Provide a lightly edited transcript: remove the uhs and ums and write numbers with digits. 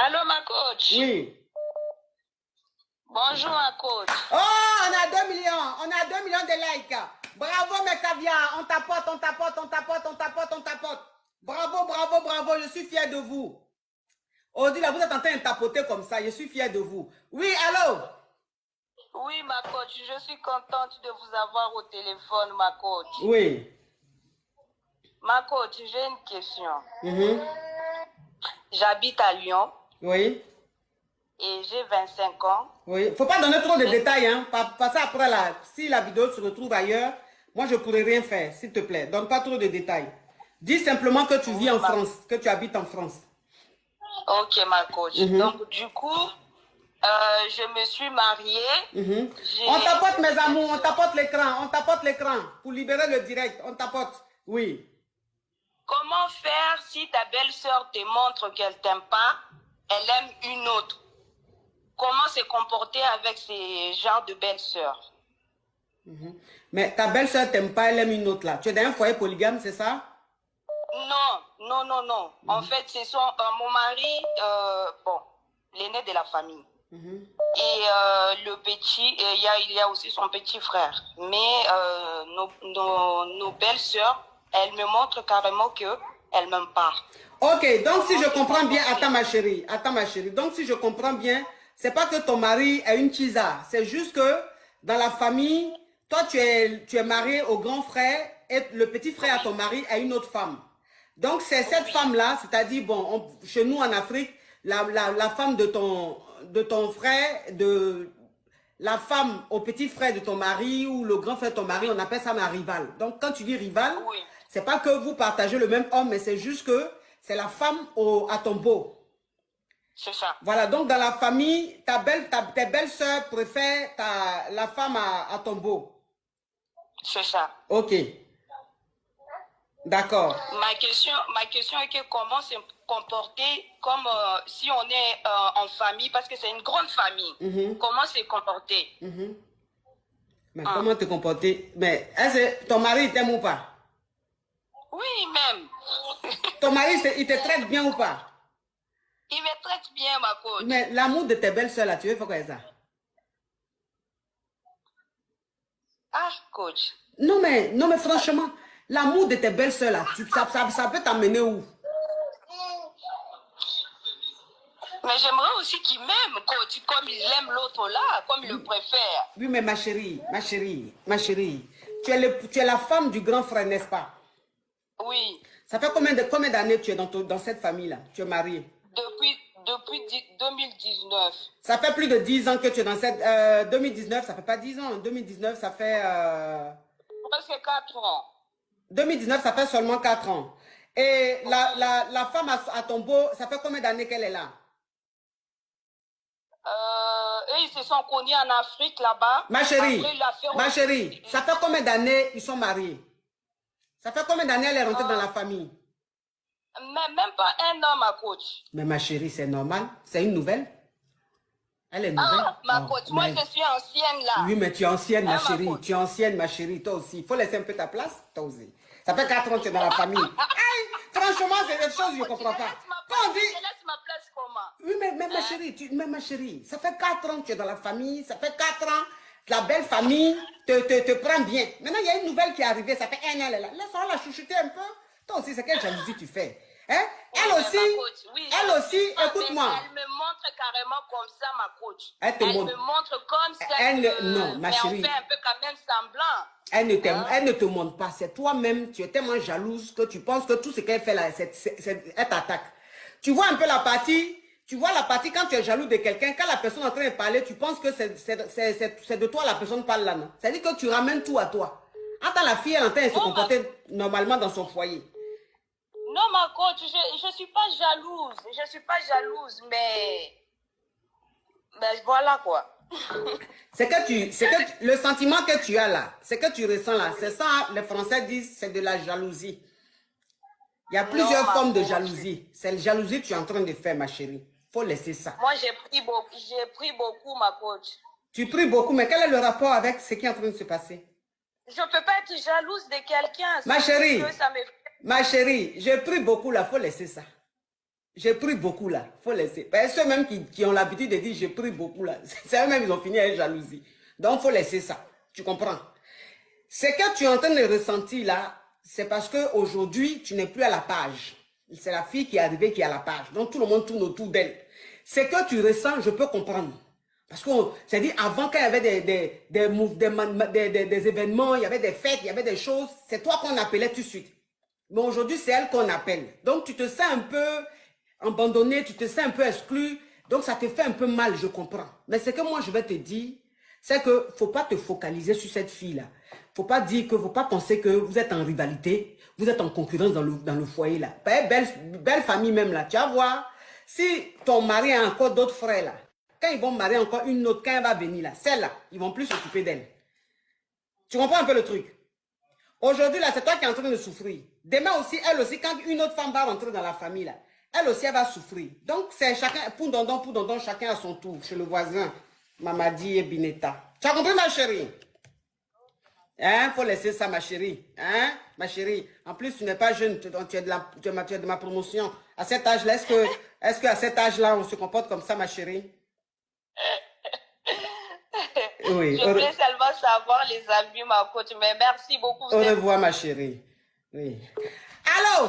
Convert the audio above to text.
Allô, ma coach. Oui. Bonjour, ma coach. Oh, on a 2 millions. On a 2 millions de likes. Bravo, mes caviars. On tapote, on tapote, on tapote, on tapote, on tapote. Bravo, bravo, bravo. Je suis fier de vous. Aujourd'hui, là, vous êtes en train de tapoter comme ça. Je suis fier de vous. Oui, allô? Oui, ma coach. Je suis contente de vous avoir au téléphone, ma coach. Oui. Ma coach, j'ai une question. J'habite à Lyon. Oui. Et j'ai 25 ans. Oui. Il ne faut pas donner trop de détails, hein. Pas ça après, là. Si la vidéo se retrouve ailleurs, moi, je ne pourrais rien faire, s'il te plaît. Donne pas trop de détails. Dis simplement que tu vis en France, que tu habites en France. Ok, ma coach. Donc, du coup, je me suis mariée. On tapote, mes amours, on tapote l'écran. On tapote l'écran pour libérer le direct. On tapote. Oui. Comment faire si ta belle-sœur te montre qu'elle t'aime pas, elle aime une autre? Comment se comporter avec ces genres de belle-sœurs? Mais ta belle-sœur t'aime pas, elle aime une autre là. Tu es dans un foyer polygame, c'est ça? Non, non, non, non. En fait, c'est mon mari, bon, l'aîné de la famille. Et le petit, il y a aussi son petit frère. Mais nos belles-sœurs, elles me montrent carrément qu'elles ne m'aiment pas. Ok, donc si je comprends bien, attends ma chérie, donc si je comprends bien, c'est pas que ton mari est une chisa, c'est juste que dans la famille, toi tu es marié au grand frère et le petit frère à ton mari a une autre femme. Donc c'est cette femme-là, c'est-à-dire, bon, chez nous en Afrique, la femme de ton frère, la femme au petit frère de ton mari ou le grand frère de ton mari, on appelle ça ma rivale. Donc quand tu dis rivale, c'est pas que vous partagez le même homme, mais c'est juste que c'est la femme à ton beau. C'est ça. Voilà, donc dans la famille, tes belles-sœurs préfèrent la femme à ton beau. C'est ça. Ok. D'accord. Ma question est que comment se comporter comme si on est en famille, parce que c'est une grande famille. Comment se comporter? Mais comment te comporter? Mais est-ce que ton mari t'aime ou pas? Oui, même. Ton mari, il te traite bien ou pas? Il me traite bien, ma coach. Mais l'amour de tes belles-sœurs là, tu veux faire quoi ça? Ah, coach. Non mais franchement, l'amour de tes belles-sœurs là, ça peut t'amener où? Mais j'aimerais aussi qu'il m'aime, coach, comme il aime l'autre là, comme il le préfère. Oui, mais ma chérie, tu es la femme du grand frère, n'est-ce pas? Oui. Ça fait combien d'années tu es dans cette famille-là? Tu es mariée? Depuis 2019. Ça fait plus de 10 ans que tu es dans cette... 2019, ça fait pas 10 ans. 2019, ça fait... Presque 4 ans. 2019, ça fait seulement 4 ans. Et la femme à ton beau, ça fait combien d'années qu'elle est là? Eux, ils se sont connus en Afrique là-bas. Ma chérie, ça fait combien d'années ils sont mariés? Ça fait combien d'années elle est rentrée dans la famille? Même pas un an, ma coach. Mais ma chérie, c'est normal. C'est une nouvelle. Elle est nouvelle. Ah, ma coach, moi je suis ancienne là. Oui, mais tu es ancienne, ma chérie. Tu es ancienne, ma chérie, toi aussi. Il faut laisser un peu ta place, toi aussi. Ça fait 4 ans que tu es dans la famille. Hey, franchement, c'est des choses que je ne comprends pas. Je laisse ma place comment? Oui, mais ma chérie, ça fait 4 ans que tu es dans la famille. Ça fait 4 ans que la belle famille te prend bien. Maintenant, il y a une nouvelle qui est arrivée. Ça fait 1 an, elle est là. Laisse-la la chouchouter un peu. Toi aussi, c'est quelle jalousie tu fais? Hein? Elle aussi, écoute-moi. Elle me montre carrément comme ça, ma coach. Elle me montre comme ça. Non, ma chérie. Mais on fait un peu quand même semblant. Elle ne te montre pas. C'est toi-même, tu es tellement jalouse que tu penses que tout ce qu'elle fait là, elle t'attaque. Tu vois un peu la partie, quand tu es jaloux de quelqu'un, quand la personne est en train de parler, tu penses que c'est de toi la personne parle là, non? C'est-à-dire que tu ramènes tout à toi. Attends, la fille, elle est en train de se comporter normalement dans son foyer. Non, ma coach, je ne suis pas jalouse. Je ne suis pas jalouse, mais voilà quoi. Le sentiment que tu as là, ce que tu ressens là, c'est ça, les Français disent, c'est de la jalousie. Il y a plusieurs formes de jalousie. C'est la jalousie que tu es en train de faire, ma chérie. Il faut laisser ça. Moi, j'ai pris beaucoup, ma coach. Tu pries beaucoup, mais quel est le rapport avec ce qui est en train de se passer? Je ne peux pas être jalouse de quelqu'un. Ma chérie, je prie beaucoup là, il faut laisser ça. j'ai pris beaucoup là. Il faut laisser. Ben, ceux-mêmes qui ont l'habitude de dire j'ai pris beaucoup là, c'est eux-mêmes, ils ont fini avec jalousie. Donc, il faut laisser ça. Tu comprends? Ce que tu es en train de ressentir là, c'est parce qu'aujourd'hui, tu n'es plus à la page. C'est la fille qui est arrivée qui est à la page. Donc, tout le monde tourne autour d'elle. Ce que tu ressens, je peux comprendre. Parce que, c'est-à-dire, avant, quand il y avait des événements, il y avait des fêtes, il y avait des choses, c'est toi qu'on appelait tout de suite. Mais aujourd'hui, c'est elle qu'on appelle. Donc, tu te sens un peu abandonné, tu te sens un peu exclu. Donc, ça te fait un peu mal, je comprends. Mais ce que moi, je vais te dire, c'est qu'il ne faut pas te focaliser sur cette fille-là. Faut pas faut pas penser que vous êtes en rivalité, vous êtes en concurrence dans le foyer là. Belle famille même là, tu vas voir. Si ton mari a encore d'autres frères là, quand ils vont marier encore une autre, quand elle va venir là, celle-là, ils vont plus s'occuper d'elle. Tu comprends un peu le truc? Aujourd'hui là, c'est toi qui es en train de souffrir. Demain aussi, elle aussi, quand une autre femme va rentrer dans la famille là, elle aussi elle va souffrir. Donc c'est chacun, pour dondon, chacun à son tour, chez le voisin, Mamadi et Bineta. Tu as compris ma chérie? Hein, faut laisser ça, ma chérie. Hein, ma chérie. En plus, tu n'es pas jeune, tu es de ma promotion. À cet âge-là, est-ce qu'à cet âge-là, on se comporte comme ça, ma chérie? Oui. Je voulais seulement savoir les avis, ma coach, mais merci beaucoup. Au revoir, ma chérie. Oui. Alors,